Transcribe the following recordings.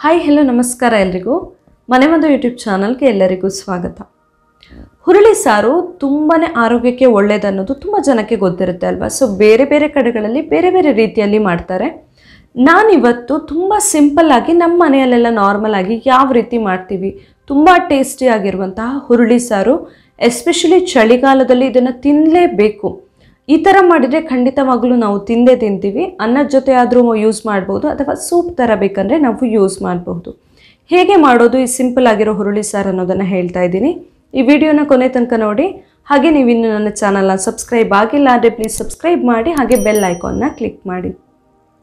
Hi hello ನಮಸ್ಕಾರ ಎಲ್ಲರಿಗೂ ManeMaddhu YouTube ಚಾನಲ್ಗೆ ಎಲ್ಲರಿಗೂ ಸ್ವಾಗತ. ಹುರುಳಿ ಸಾರು ತುಂಬಾನೇ ಆರೋಗ್ಯಕ್ಕೆ ಒಳ್ಳೆಯದು ಅನ್ನೋದು ತುಂಬ ಜನಕ್ಕೆ ಗೊತ್ತಿರುತ್ತೆ ಅಲ್ವಾ. ಸೊ ಬೇರೆ ಬೇರೆ ಕಡೆಗಳಲ್ಲಿ ಬೇರೆ ಬೇರೆ ರೀತಿಯಲ್ಲಿ ಮಾಡ್ತಾರೆ. ನಾನು ಇವತ್ತು ತುಂಬ ಸಿಂಪಲ್ ಆಗಿ ನಮ್ಮ ಮನೆಯಲ್ಲೆಲ್ಲ ನಾರ್ಮಲ್ ಆಗಿ ಯಾವ ರೀತಿ ಮಾಡ್ತೀವಿ ತುಂಬ ಟೇಸ್ಟಿ ಆಗಿರುವಂತಹ ಹುರುಳಿ ಸಾರು, ಎಸ್ಪೆಷಲಿ ಚಳಿಗಾಲದಲ್ಲಿ ಇದನ್ನು ತಿನ್ನಲೇಬೇಕು. ಈ ಥರ ಮಾಡಿದರೆ ಖಂಡಿತವಾಗ್ಲೂ ನಾವು ತಿಂದೇ ತಿಂತೀವಿ. ಅನ್ನದ ಜೊತೆ ಆದರೂ ಯೂಸ್ ಮಾಡ್ಬೋದು ಅಥವಾ ಸೂಪ್ ಥರ ಬೇಕಂದರೆ ನಾವು ಯೂಸ್ ಮಾಡಬಹುದು. ಹೇಗೆ ಮಾಡೋದು ಈ ಸಿಂಪಲ್ ಆಗಿರೋ ಹುರುಳಿ ಸಾರು ಅನ್ನೋದನ್ನು ಹೇಳ್ತಾ ಇದ್ದೀನಿ. ಈ ವಿಡಿಯೋನ ಕೊನೆ ತನಕ ನೋಡಿ. ಹಾಗೆ ನೀವು ಇನ್ನು ನನ್ನ ಚಾನಲ್ನ ಸಬ್ಸ್ಕ್ರೈಬ್ ಆಗಿಲ್ಲ ಅಂದರೆ ಪ್ಲೀಸ್ ಸಬ್ಸ್ಕ್ರೈಬ್ ಮಾಡಿ, ಹಾಗೆ ಬೆಲ್ ಐಕಾನ್ನ ಕ್ಲಿಕ್ ಮಾಡಿ.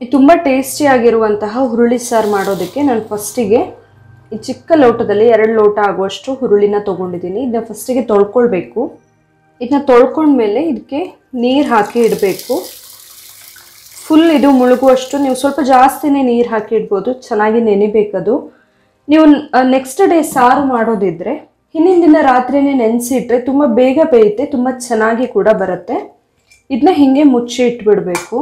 ಇದು ತುಂಬ ಟೇಸ್ಟಿಯಾಗಿರುವಂತಹ ಹುರುಳಿ ಸಾರು ಮಾಡೋದಕ್ಕೆ ನಾನು ಫಸ್ಟಿಗೆ ಈ ಚಿಕ್ಕ ಲೋಟದಲ್ಲಿ 2 ಲೋಟ ಆಗುವಷ್ಟು ಹುರುಳಿನ ತೊಗೊಂಡಿದ್ದೀನಿ. ಇದನ್ನ ಫಸ್ಟಿಗೆ ತೊಳ್ಕೊಳ್ಬೇಕು. ಇದನ್ನ ತೊಳ್ಕೊಂಡ್ಮೇಲೆ ಇದಕ್ಕೆ ನೀರು ಹಾಕಿ ಇಡಬೇಕು. ಫುಲ್ ಇದು ಮುಳುಗುವಷ್ಟು ನೀವು ಸ್ವಲ್ಪ ಜಾಸ್ತಿನೇ ನೀರು ಹಾಕಿ ಇಡ್ಬೋದು. ಚೆನ್ನಾಗಿ ನೆನಿಬೇಕದು. ನೀವು ನೆಕ್ಸ್ಟ್ ಡೇ ಸಾರು ಮಾಡೋದಿದ್ರೆ ಹಿಂದಿನ ದಿನ ರಾತ್ರಿನೇ ನೆನೆಸಿಟ್ರೆ ತುಂಬ ಬೇಗ ಬೇಯುತ್ತೆ, ತುಂಬ ಚೆನ್ನಾಗಿ ಕೂಡ ಬರುತ್ತೆ. ಇದನ್ನ ಹಿಂಗೆ ಮುಚ್ಚಿ ಇಟ್ಬಿಡಬೇಕು.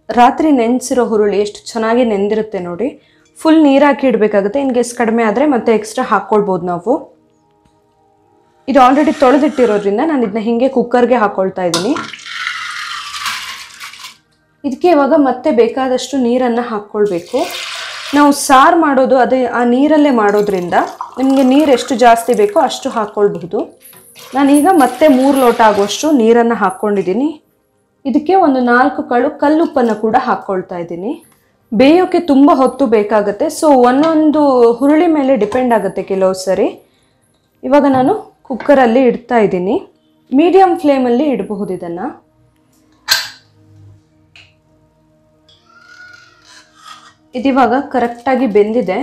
ರಾತ್ರಿ ನೆನೆಸಿರೋ ಹುರುಳಿ ಎಷ್ಟು ಚೆನ್ನಾಗಿ ನೆಂದಿರುತ್ತೆ ನೋಡಿ. ಫುಲ್ ನೀರು ಹಾಕಿ ಇಡಬೇಕಾಗುತ್ತೆ. ಇನ್ ಕೇಸ್ ಕಡಿಮೆ ಆದರೆ ಮತ್ತೆ ಎಕ್ಸ್ಟ್ರಾ ಹಾಕ್ಕೊಳ್ಬೋದು ನಾವು. ಇದು ಆಲ್ರೆಡಿ ತೊಳೆದಿಟ್ಟಿರೋದ್ರಿಂದ ನಾನು ಇದನ್ನ ಹಿಂಗೆ ಕುಕ್ಕರ್ಗೆ ಹಾಕ್ಕೊಳ್ತಾ ಇದ್ದೀನಿ. ಇದಕ್ಕೆ ಇವಾಗ ಮತ್ತೆ ಬೇಕಾದಷ್ಟು ನೀರನ್ನು ಹಾಕ್ಕೊಳ್ಬೇಕು. ನಾವು ಸಾರು ಮಾಡೋದು ಅದೇ ಆ ನೀರಲ್ಲೇ ಮಾಡೋದ್ರಿಂದ ನಿಮಗೆ ನೀರು ಎಷ್ಟು ಜಾಸ್ತಿ ಬೇಕೋ ಅಷ್ಟು ಹಾಕ್ಕೊಳ್ಬಹುದು. ನಾನೀಗ ಮತ್ತೆ 3 ಲೋಟ ಆಗುವಷ್ಟು ನೀರನ್ನು ಹಾಕ್ಕೊಂಡಿದ್ದೀನಿ. ಇದಕ್ಕೆ ಒಂದು 4 ಕಲ್ಲುಪ್ಪನ್ನು ಕೂಡ ಹಾಕ್ಕೊಳ್ತಾ ಇದ್ದೀನಿ. ಬೇಯೋಕ್ಕೆ ತುಂಬ ಹೊತ್ತು ಬೇಕಾಗುತ್ತೆ. ಸೊ ಒಂದೊಂದು ಹುರುಳಿ ಮೇಲೆ ಡಿಪೆಂಡ್ ಆಗುತ್ತೆ ಕೆಲವು ಸರಿ. ಇವಾಗ ನಾನು ಕುಕ್ಕರಲ್ಲಿ ಇಡ್ತಾ ಇದ್ದೀನಿ. ಮೀಡಿಯಂ ಫ್ಲೇಮಲ್ಲಿ ಇಡಬಹುದು ಇದನ್ನು. ಇದಿವಾಗ ಕರೆಕ್ಟಾಗಿ ಬೆಂದಿದೆ.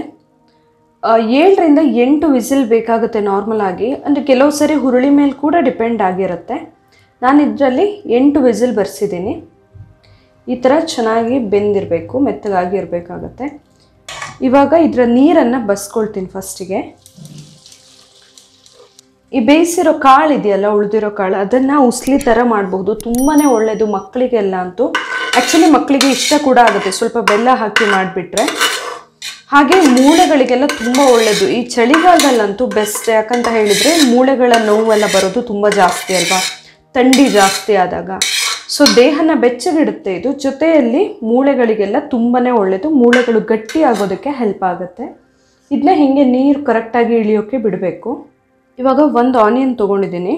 7 ರಿಂದ 8 ವಿಸಿಲ್ ಬೇಕಾಗುತ್ತೆ ನಾರ್ಮಲ್ ಆಗಿ. ಅಂದರೆ ಕೆಲವು ಸರಿ ಹುರುಳಿ ಮೇಲೆ ಕೂಡ ಡಿಪೆಂಡ್ ಆಗಿರುತ್ತೆ. ನಾನು ಇದರಲ್ಲಿ 8 ವಿಸಿಲ್ ಬರ್ಸಿದ್ದೀನಿ. ಈ ಥರ ಚೆನ್ನಾಗಿ ಬೆಂದಿರಬೇಕು, ಮೆತ್ತಗಾಗಿರಬೇಕಾಗತ್ತೆ. ಇವಾಗ ಇದರ ನೀರನ್ನು ಬಸ್ಕೊಳ್ತೀನಿ ಫಸ್ಟಿಗೆ. ಈ ಬೇಯಿಸಿರೋ ಕಾಳು ಇದೆಯಲ್ಲ, ಉಳಿದಿರೋ ಕಾಳು, ಅದನ್ನು ಉಸ್ಲಿ ಥರ ಮಾಡಬಹುದು. ತುಂಬಾ ಒಳ್ಳೆಯದು ಮಕ್ಕಳಿಗೆಲ್ಲ ಅಂತೂ. ಆ್ಯಕ್ಚುಲಿ ಮಕ್ಕಳಿಗೆ ಇಷ್ಟ ಕೂಡ ಆಗುತ್ತೆ ಸ್ವಲ್ಪ ಬೆಲ್ಲ ಹಾಕಿ ಮಾಡಿಬಿಟ್ರೆ. ಹಾಗೆ ಮೂಳೆಗಳಿಗೆಲ್ಲ ತುಂಬ ಒಳ್ಳೆಯದು. ಈ ಚಳಿಗಾಲದಲ್ಲಂತೂ ಬೆಸ್ಟ್. ಯಾಕಂತ ಹೇಳಿದರೆ ಮೂಳೆಗಳ ನೋವೆಲ್ಲ ಬರೋದು ತುಂಬ ಜಾಸ್ತಿ ಅಲ್ವಾ, ಥಂಡಿ ಜಾಸ್ತಿ ಆದಾಗ. ಸೊ ದೇಹನ ಬೆಚ್ಚಗಿಡುತ್ತೆ ಇದು. ಜೊತೆಯಲ್ಲಿ ಮೂಳೆಗಳಿಗೆಲ್ಲ ತುಂಬಾ ಒಳ್ಳೆಯದು. ಮೂಳೆಗಳು ಗಟ್ಟಿ ಆಗೋದಕ್ಕೆ ಹೆಲ್ಪ್ ಆಗುತ್ತೆ. ಇದನ್ನ ಹಿಂಗೆ ನೀರು ಕರೆಕ್ಟಾಗಿ ಇಳಿಯೋಕ್ಕೆ ಬಿಡಬೇಕು. ಇವಾಗ ಒಂದು ಆನಿಯನ್ ತೊಗೊಂಡಿದ್ದೀನಿ.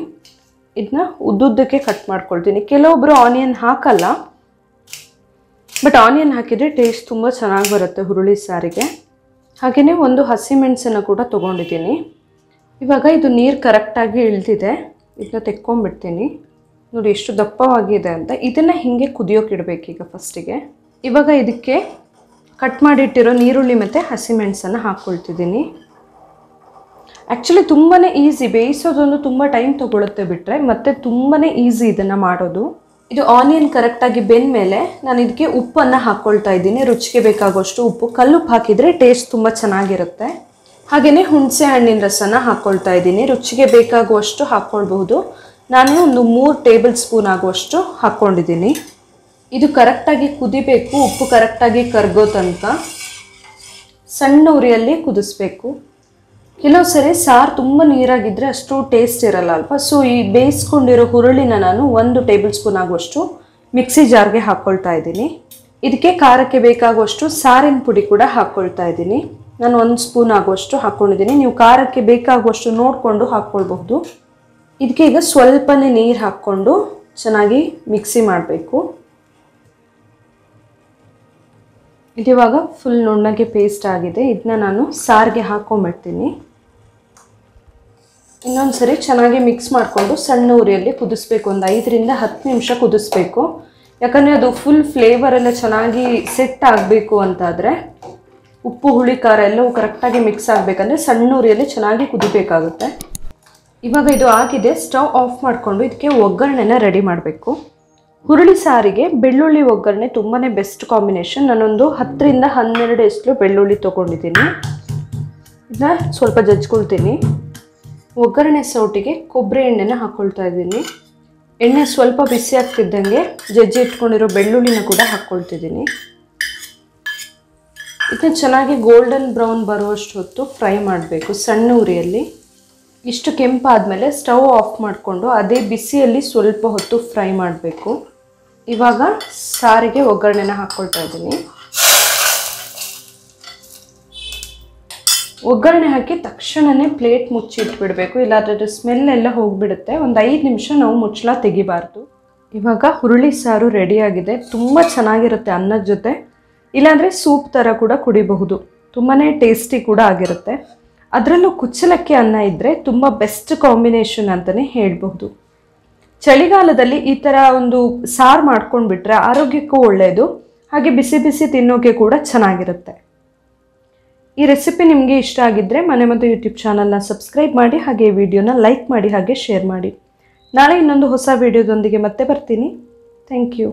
ಇದನ್ನ ಉದ್ದುದ್ದಕ್ಕೆ ಕಟ್ ಮಾಡ್ಕೊಳ್ತೀನಿ. ಕೆಲವೊಬ್ಬರು ಆನಿಯನ್ ಹಾಕಲ್ಲ, ಬಟ್ ಆನಿಯನ್ ಹಾಕಿದರೆ ಟೇಸ್ಟ್ ತುಂಬ ಚೆನ್ನಾಗಿ ಬರುತ್ತೆ ಹುರುಳಿ ಸಾರಿಗೆ. ಹಾಗೆಯೇ ಒಂದು ಹಸಿಮೆಣಸನ್ನು ಕೂಡ ತೊಗೊಂಡಿದ್ದೀನಿ. ಇವಾಗ ಇದು ನೀರು ಕರೆಕ್ಟಾಗಿ ಇಳಿದಿದೆ. ಇದನ್ನ ತೆಕ್ಕೊಂಡ್ಬಿಡ್ತೀನಿ. ನೋಡಿ ಎಷ್ಟು ದಪ್ಪವಾಗಿದೆ ಅಂತ. ಇದನ್ನು ಹಿಂಗೆ ಕುದಿಯೋಕೆ ಇಡಬೇಕೀಗ ಫಸ್ಟಿಗೆ. ಇವಾಗ ಇದಕ್ಕೆ ಕಟ್ ಮಾಡಿಟ್ಟಿರೋ ನೀರುಳ್ಳಿ ಮತ್ತು ಹಸಿಮೆಣಸನ್ನು ಹಾಕ್ಕೊಳ್ತಿದ್ದೀನಿ. ಆ್ಯಕ್ಚುಲಿ ತುಂಬಾ ಈಸಿ. ಬೇಯಿಸೋದೊಂದು ತುಂಬ ಟೈಮ್ ತೊಗೊಳುತ್ತೆ ಬಿಟ್ಟರೆ, ಮತ್ತು ತುಂಬಾ ಈಸಿ ಇದನ್ನು ಮಾಡೋದು. ಇದು ಆನಿಯನ್ ಕರೆಕ್ಟಾಗಿ ಬೆಂದಮೇಲೆ ನಾನು ಇದಕ್ಕೆ ಉಪ್ಪನ್ನು ಹಾಕ್ಕೊಳ್ತಾ ಇದ್ದೀನಿ. ರುಚಿಗೆ ಬೇಕಾಗುವಷ್ಟು ಉಪ್ಪು. ಕಲ್ಲುಪ್ಪು ಹಾಕಿದರೆ ಟೇಸ್ಟ್ ತುಂಬ ಚೆನ್ನಾಗಿರುತ್ತೆ. ಹಾಗೆಯೇ ಹುಣಸೆ ಹಣ್ಣಿನ ರಸನ ಹಾಕ್ಕೊಳ್ತಾ ಇದ್ದೀನಿ. ರುಚಿಗೆ ಬೇಕಾಗುವಷ್ಟು ಹಾಕ್ಕೊಳ್ಬಹುದು. ನಾನು ಒಂದು 3 ಟೇಬಲ್ ಸ್ಪೂನ್ ಆಗುವಷ್ಟು ಹಾಕ್ಕೊಂಡಿದ್ದೀನಿ. ಇದು ಕರೆಕ್ಟಾಗಿ ಕುದಿಬೇಕು. ಉಪ್ಪು ಕರೆಕ್ಟಾಗಿ ಕರಗೋ ತನಕ ಸಣ್ಣ ಉರಿಯಲ್ಲಿ ಕುದಿಸ್ಬೇಕು. ಕೆಲವು ಸರಿ ಸಾರು ತುಂಬ ನೀರಾಗಿದ್ದರೆ ಅಷ್ಟು ಟೇಸ್ಟ್ ಇರಲ್ಲ ಅಲ್ವಾ. ಸೊ ಈ ಬೇಯಿಸ್ಕೊಂಡಿರೋ ಹುರುಳಿನ ನಾನು 1 ಟೇಬಲ್ ಸ್ಪೂನ್ ಆಗುವಷ್ಟು ಮಿಕ್ಸಿ ಜಾರ್ಗೆ ಹಾಕ್ಕೊಳ್ತಾ ಇದ್ದೀನಿ. ಇದಕ್ಕೆ ಖಾರಕ್ಕೆ ಬೇಕಾಗುವಷ್ಟು ಸಾರಿನ ಪುಡಿ ಕೂಡ ಹಾಕ್ಕೊಳ್ತಾ ಇದ್ದೀನಿ. ನಾನು 1 ಸ್ಪೂನ್ ಆಗುವಷ್ಟು ಹಾಕ್ಕೊಂಡಿದ್ದೀನಿ. ನೀವು ಖಾರಕ್ಕೆ ಬೇಕಾಗುವಷ್ಟು ನೋಡಿಕೊಂಡು ಹಾಕ್ಕೊಳ್ಬಹುದು. ಇದಕ್ಕೆ ಈಗ ಸ್ವಲ್ಪನೇ ನೀರು ಹಾಕ್ಕೊಂಡು ಚೆನ್ನಾಗಿ ಮಿಕ್ಸಿ ಮಾಡಬೇಕು. ಇದಿವಾಗ ಫುಲ್ ನುಣ್ಣಗೆ ಪೇಸ್ಟ್ ಆಗಿದೆ. ಇದನ್ನ ನಾನು ಸಾರಿಗೆ ಹಾಕ್ಕೊಂಡ್ಬಿಡ್ತೀನಿ. ಇನ್ನೊಂದು ಸರಿ ಚೆನ್ನಾಗಿ ಮಿಕ್ಸ್ ಮಾಡಿಕೊಂಡು ಸಣ್ಣ ಉರಿಯಲ್ಲಿ ಕುದಿಸ್ಬೇಕು. ಒಂದು 5 ರಿಂದ 10 ನಿಮಿಷ ಕುದಿಸ್ಬೇಕು. ಯಾಕಂದರೆ ಅದು ಫುಲ್ ಫ್ಲೇವರ್ ಎಲ್ಲ ಚೆನ್ನಾಗಿ ಸೆಟ್ ಆಗಬೇಕು ಅಂತಾದರೆ, ಉಪ್ಪು ಹುಳಿ ಖಾರ ಎಲ್ಲವೂ ಕರೆಕ್ಟಾಗಿ ಮಿಕ್ಸ್ ಆಗಬೇಕಂದ್ರೆ ಸಣ್ಣ ಉರಿಯಲ್ಲಿ ಚೆನ್ನಾಗಿ ಕುದಿಬೇಕಾಗುತ್ತೆ. ಇವಾಗ ಇದು ಆಗಿದೆ. ಸ್ಟವ್ ಆಫ್ ಮಾಡಿಕೊಂಡು ಇದಕ್ಕೆ ಒಗ್ಗರಣೆನ ರೆಡಿ ಮಾಡಬೇಕು. ಹುರುಳಿ ಸಾರಿಗೆ ಬೆಳ್ಳುಳ್ಳಿ ಒಗ್ಗರಣೆ ತುಂಬಾ ಬೆಸ್ಟ್ ಕಾಂಬಿನೇಷನ್. ನಾನೊಂದು 10 ರಿಂದ 12 ಎಸ್ಲು ಬೆಳ್ಳುಳ್ಳಿ ತೊಗೊಂಡಿದ್ದೀನಿ. ಇದನ್ನ ಸ್ವಲ್ಪ ಜಜ್ಕೊಳ್ತೀನಿ. ಒಗ್ಗರಣೆ ಸೌಟಿಗೆ ಕೊಬ್ಬರಿ ಎಣ್ಣೆನ ಹಾಕ್ಕೊಳ್ತಾ ಇದ್ದೀನಿ. ಎಣ್ಣೆ ಸ್ವಲ್ಪ ಬಿಸಿ ಆಗ್ತಿದ್ದಂಗೆ ಜಜ್ಜಿ ಇಟ್ಕೊಂಡಿರೋ ಬೆಳ್ಳುಳ್ಳಿನ ಕೂಡ ಹಾಕ್ಕೊಳ್ತಿದ್ದೀನಿ. ಇದನ್ನ ಚೆನ್ನಾಗಿ ಗೋಲ್ಡನ್ ಬ್ರೌನ್ ಬರುವಷ್ಟು ಹೊತ್ತು ಫ್ರೈ ಮಾಡಬೇಕು ಸಣ್ಣ ಉರಿಯಲ್ಲಿ. ಇಷ್ಟು ಕೆಂಪಾದಮೇಲೆ ಸ್ಟವ್ ಆಫ್ ಮಾಡಿಕೊಂಡು ಅದೇ ಬಿಸಿಯಲ್ಲಿ ಸ್ವಲ್ಪ ಹೊತ್ತು ಫ್ರೈ ಮಾಡಬೇಕು. ಇವಾಗ ಸಾರಿಗೆ ಒಗ್ಗರಣೆನ ಹಾಕ್ಕೊಳ್ತಾ ಇದ್ದೀನಿ. ಒಗ್ಗರಣೆ ಹಾಕಿ ತಕ್ಷಣವೇ ಪ್ಲೇಟ್ ಮುಚ್ಚಿಟ್ಬಿಡಬೇಕು, ಇಲ್ಲಾಂದ್ರೆ ಸ್ಮೆಲ್ ಎಲ್ಲ ಹೋಗಿಬಿಡುತ್ತೆ. ಒಂದು 5 ನಿಮಿಷ ನಾವು ಮುಚ್ಚಳ ತೆಗಿಬಾರ್ದು. ಇವಾಗ ಹುರುಳಿ ಸಾರು ರೆಡಿಯಾಗಿದೆ. ತುಂಬ ಚೆನ್ನಾಗಿರುತ್ತೆ ಅನ್ನದ ಜೊತೆ, ಇಲ್ಲಾಂದರೆ ಸೂಪ್ ಥರ ಕೂಡ ಕುಡಿಬಹುದು. ತುಂಬಾ ಟೇಸ್ಟಿ ಕೂಡ ಆಗಿರುತ್ತೆ. ಅದರಲ್ಲೂ ಕುಚ್ಚಲಕ್ಕಿ ಅನ್ನ ಇದ್ದರೆ ತುಂಬ ಬೆಸ್ಟ್ ಕಾಂಬಿನೇಷನ್ ಅಂತಲೇ ಹೇಳಬಹುದು. ಚಳಿಗಾಲದಲ್ಲಿ ಈ ಥರ ಒಂದು ಸಾರು ಮಾಡ್ಕೊಂಡ್ಬಿಟ್ರೆ ಆರೋಗ್ಯಕ್ಕೂ ಒಳ್ಳೆಯದು, ಹಾಗೆ ಬಿಸಿ ಬಿಸಿ ತಿನ್ನೋಕೆ ಕೂಡ ಚೆನ್ನಾಗಿರುತ್ತೆ. ಈ ರೆಸಿಪಿ ನಿಮಗೆ ಇಷ್ಟ ಆಗಿದ್ದರೆ ಮನೆಮದ್ದು ಯೂಟ್ಯೂಬ್ ಚಾನಲ್ನ ಸಬ್ಸ್ಕ್ರೈಬ್ ಮಾಡಿ, ಹಾಗೆ ಈ ವಿಡಿಯೋನ ಲೈಕ್ ಮಾಡಿ, ಹಾಗೆ ಶೇರ್ ಮಾಡಿ. ನಾಳೆ ಇನ್ನೊಂದು ಹೊಸ ವಿಡಿಯೋದೊಂದಿಗೆ ಮತ್ತೆ ಬರ್ತೀನಿ. Thank you.